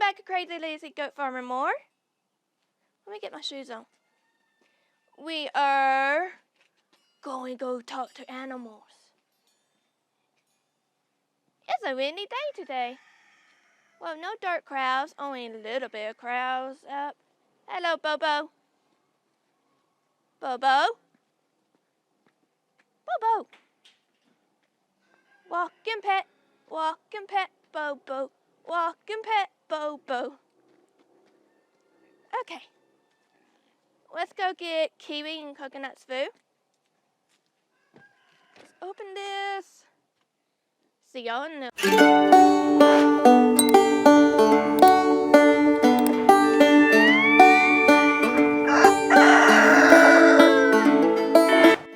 back to Crazy Lazy Goat Farmer More. Let me get my shoes on. We are going to go talk to animals. It's a windy day today. Well, no dark crowds, only a little bit of crowds up. Hello, Bobo. Bobo? Bobo. Walking pet, Bobo. Walking pet, Bobo. Okay. Let's go get kiwi and coconut's food. Let's open this. See y'all in the...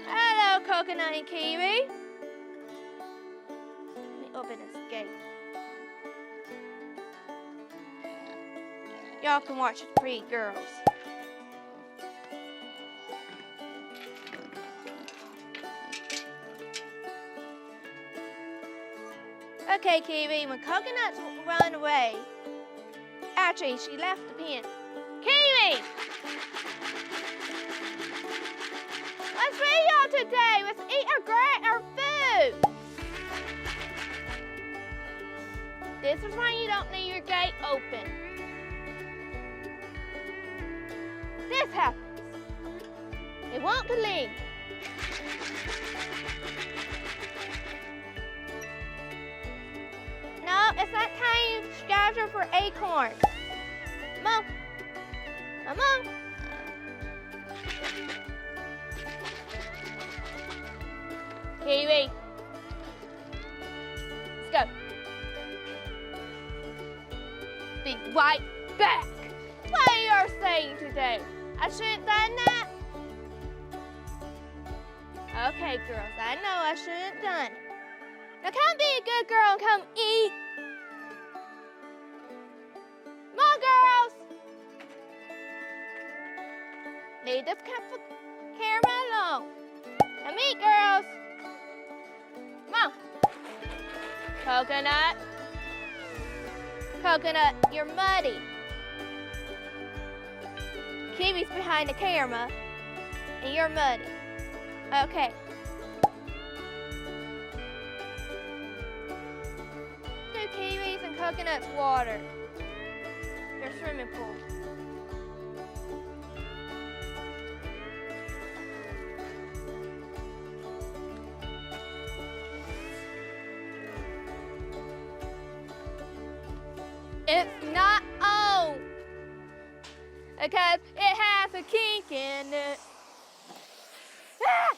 Hello, coconut and kiwi. Let me open this gate. Y'all can watch the pretty girls. Okay, Kiwi, when Coconut's run away, actually, she left the pen. Kiwi! Let's feed y'all today. Let's eat our food. This is why you don't leave your gate open. This happens. It won't believe. No, it's not time to scatter for acorns. Come on. Come on. Kiwi. Let's go. Be right back. What are you saying today? I shouldn't done that? Okay, girls, I know I shouldn't done. Now come be a good girl and come eat. Come on, girls. Leave this camera alone. Come eat, girls. Come on. Coconut. Coconut, you're muddy. Kiwi's behind the camera, and you're muddy. Okay. Kiwis and coconuts water. Their swimming pool. It's not on because it has a kink in it. Ah!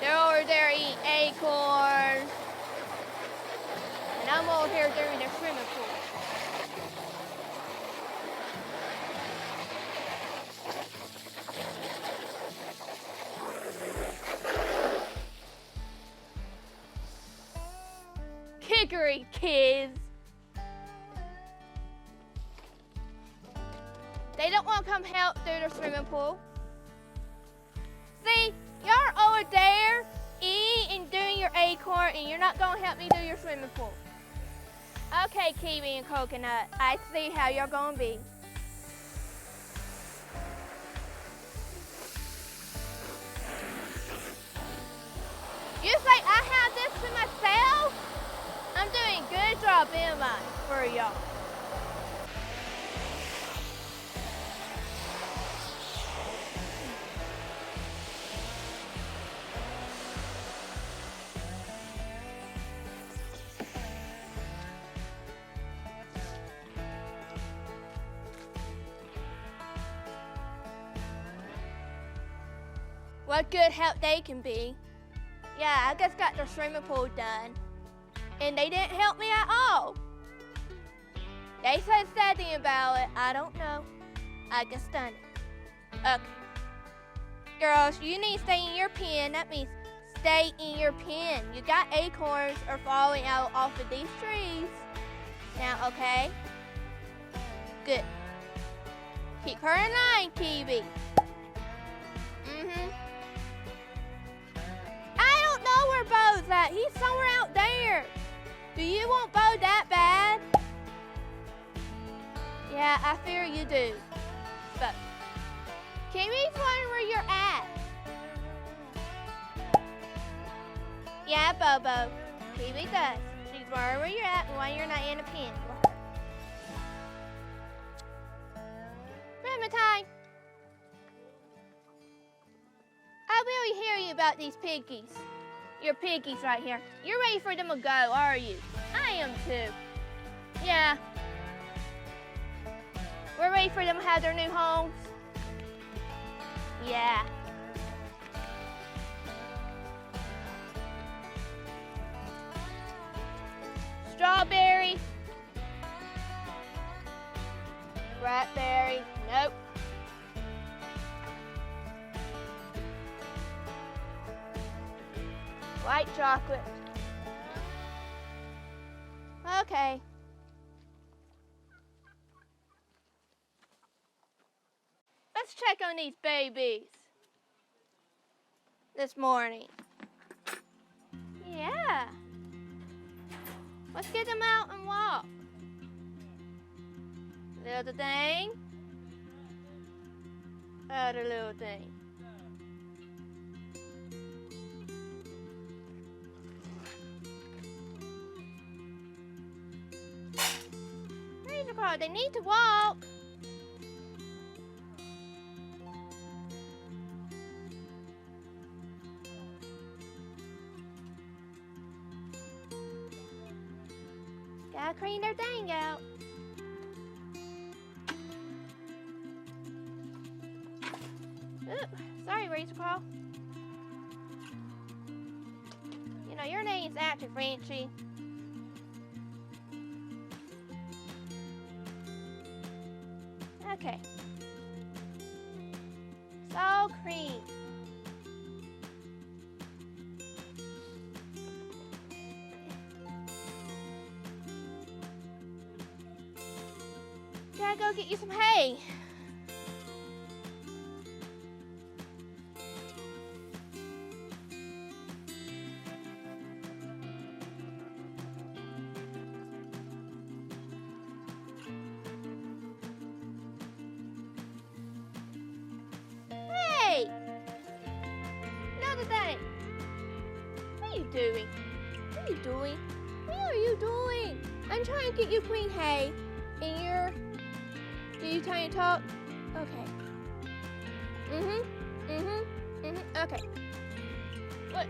They're over there eating acorns. And I'm over here doing their swimming pool. Kickery, kids. They don't want to come help do their swimming pool. See? You're over there eating and doing your acorn, and you're not going to help me do your swimming pool. Okay, Kiwi and Coconut, I see how you're going to be. You say I have this to myself? I'm doing a good job, am I, for y'all? What good help they can be. Yeah, I just got their swimming pool done. And they didn't help me at all. They said something about it. I don't know. I just done it. Okay. Girls, you need to stay in your pen. That means stay in your pen. You got acorns are falling out off of these trees. Now, okay? Good. Keep her in line, Kiwi. Yeah, I fear you do. But Kiwi's wondering where you're at. Yeah, Bobo. Kiwi does. She's wondering where you're at and why you're not in a pen. Clementine, I will hear you about these piggies. Your piggies right here. You're ready for them to go, are you? I am too. Yeah. We're ready for them to have their new homes. Yeah. Strawberry. Raspberry. Nope. White chocolate. Okay. Let's check on these babies this morning. Yeah. Let's get them out and walk. Little thing. Other little thing. They need to walk. Gotta clean their thing out. Ooh, sorry, Razor Claw. You know, your name's actually Frenchy. Okay. So cream. Gotta go get you some hay. Doing? What are you doing? What are you doing? I'm trying to get you clean hay, and you're... Do you try to talk? Okay. Okay. What?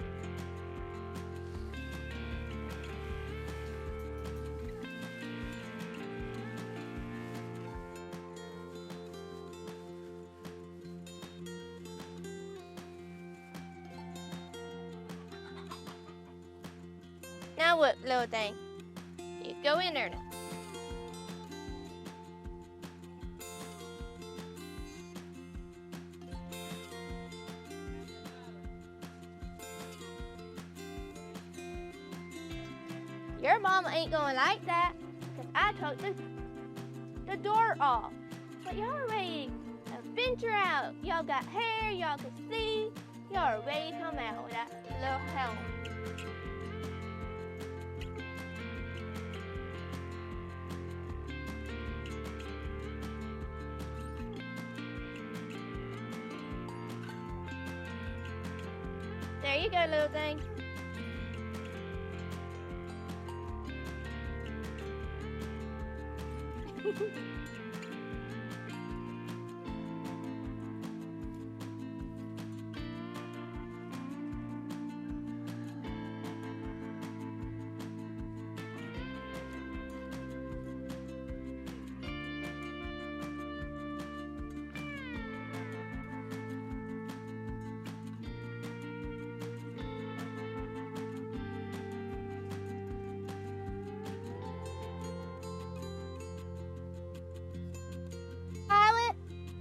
Now what, little thing? You go in there now. Your mama ain't gonna like that, because I took the door off. But y'all ready to venture out. Y'all got hair, y'all can see. Y'all are ready to come out with that little helmet. There you go, little thing.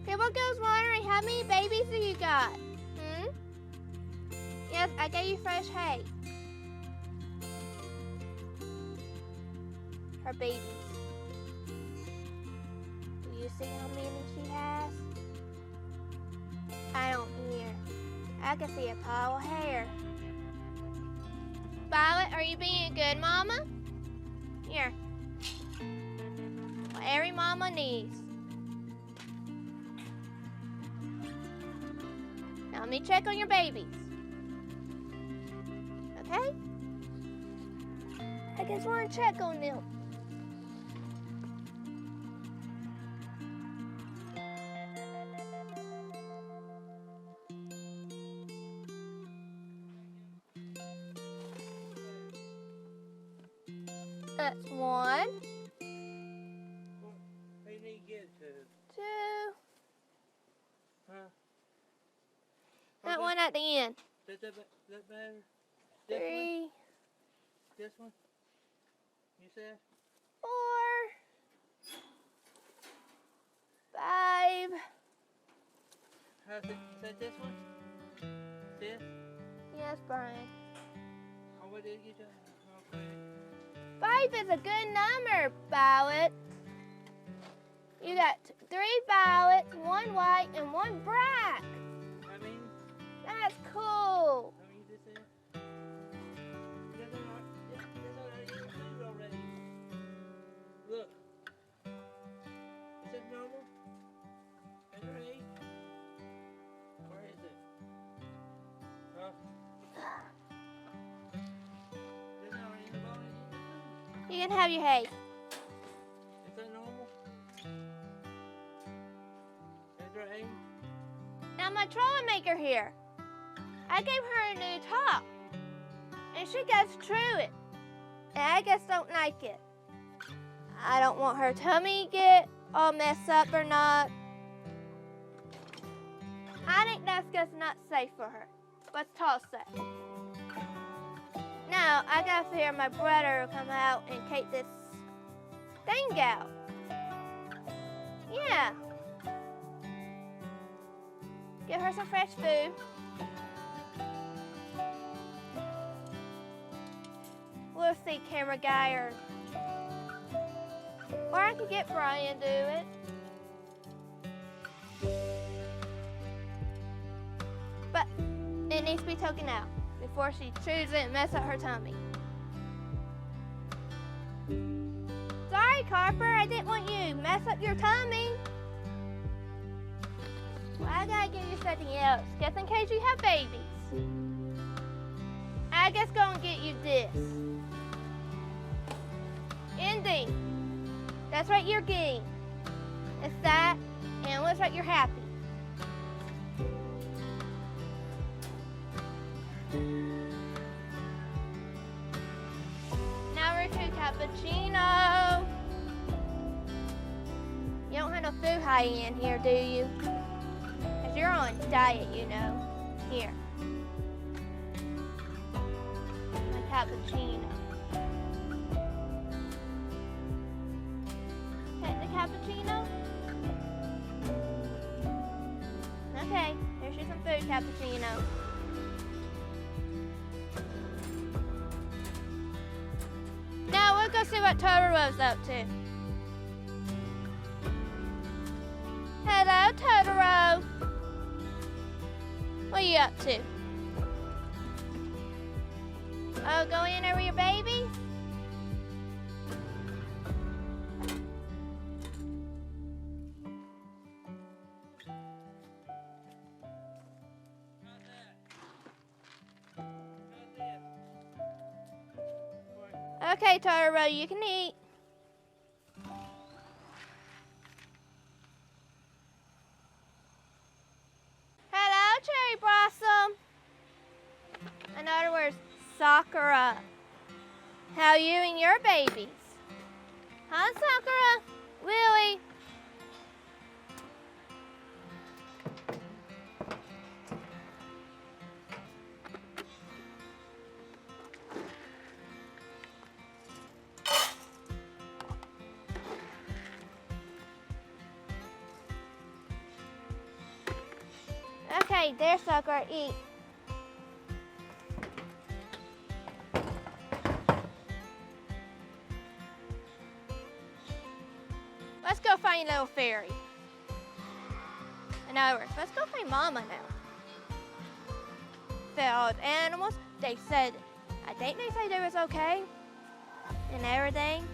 People goes wondering, how many babies do you got? Yes, I gave you fresh hay. Her babies. Do you see how many she has? I don't hear. I can see a pile of hair. Violet, are you being a good mama? Here. What every mama needs. Now let me check on your babies. Okay? I just want to check on them. That's one. They need to get to. Two. Huh? That one at the end. Does that matter? This Three. one? This one? You said? 4. 5. How's it? Is that this one? This? Yes, Brian. Oh, what did you do? Okay. 5 is a good number, Violet. You got 3 violets, 1 white, and 1 black. I mean, That's cool. this is. This already food already. Look. Is it normal? Is there 8? Where is it? Huh? There's not already in the bone in the food. You can have your hay. Is that normal? Is there 8? Now my troublemaker here. I gave her a new top. And she goes through it. And I just don't like it. I don't want her tummy to get all messed up or not. I think that's just not safe for her. Let's toss that. Now, I gotta figure my brother will come out and take this thing out. Yeah. Give her some fresh food. We'll see, camera guy, or I could get Brian to do it. But it needs to be taken out before she chews it and mess up her tummy. Sorry, Carper, I didn't want you to mess up your tummy. Well, I gotta give you something else, just in case you have babies. I just gonna get you this. Indy, that's right, you're getting. It's that, and it looks like you're happy. Now we're to cappuccino. You don't have no food high in here, do you? Because you're on diet, you know. Here. A cappuccino. Take the cappuccino. Okay, here's you some food, cappuccino. Now we'll go see what Totoro's up to. Hello, Totoro. What are you up to? Oh, going in there with your baby? Okay, Totoro, you can eat. Hello, Cherry Blossom. In other words, Sakura. How are you and your babies? Huh, Sakura? Willie? Okay, there, Sakura, eat. Let's go find little fairy. In other words, let's go find Mama now. Failed animals, they said, I think they said it was okay and everything.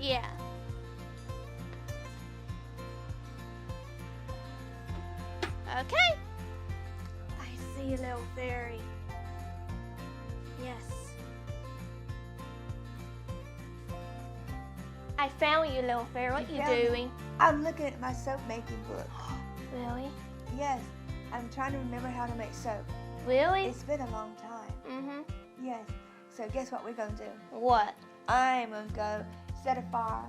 Yeah. Okay. I see a little fairy. Yes. I found you, little fairy. What you found me? doing? I'm looking at my soap making book. Really? Yes, I'm trying to remember how to make soap. Really? It's been a long time. Mm-hmm. Yes. So guess what we're gonna do? What? I'm gonna go set a fire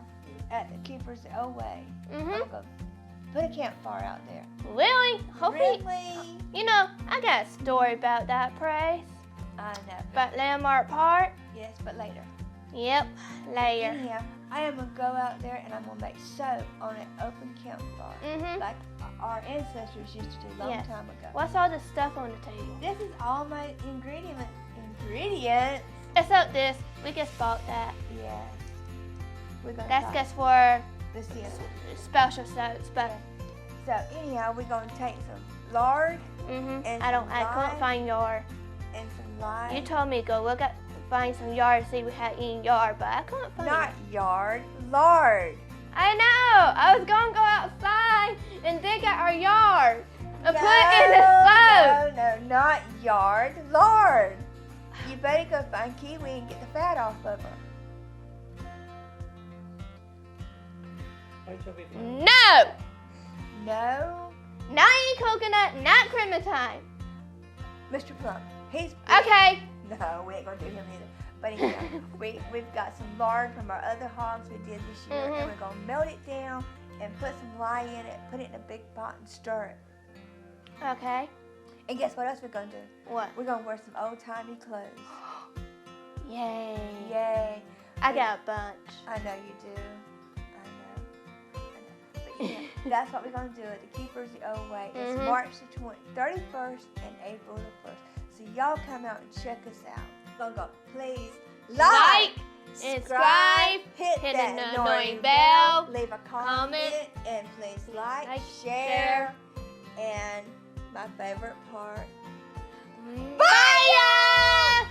at the keeper's away. I'm Mm-hmm. gonna go put a campfire out there. Really? Hopefully. Really? You know, I got a story about that place. I know. About Landmark Park. Yes, but later. Yep. Later. Anyhow, I am gonna go out there and I'm gonna make soap on an open campfire, Mm-hmm. like our ancestors used to do a long Yes. time ago. What's all this stuff on the table? This is all my ingredients. Except this. We just bought that. Yes. We're gonna That's talk just for this here. special soaps, but So anyhow, we're gonna take some lard mm-hmm. And I some couldn't lime. find yard. and some lime. You told me to go look at find some yard to see if we had any yard, but I couldn't find Not it. yard, lard. I know. I was gonna go outside and dig at our yard and put it in the soap. No, not yard, lard. You better go find kiwi and get the fat off of her. Wait till we find No. No, Not any coconut, not clementine. Mr. Plum. He's Okay. No, we ain't gonna do him either. But anyhow, we've got some lard from our other hogs we did this year, Mhm. and we're gonna melt it down and put some lye in it, put it in a big pot and stir it. Okay. And guess what else we're gonna do? What? We're gonna wear some old-timey clothes. Yay. Yay! I got a bunch. I know you do. I know. But yeah, that's what we're gonna do at the Keepers the Old Way. It's Mhm. March the 31st and April the 1st. So y'all come out and check us out. We're gonna go, please Like, subscribe, subscribe, hit hit that the annoying annoying bell, bell, leave a comment, and please like, share, and my favorite part. Bye!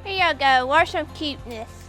Here you go. Watch some cuteness.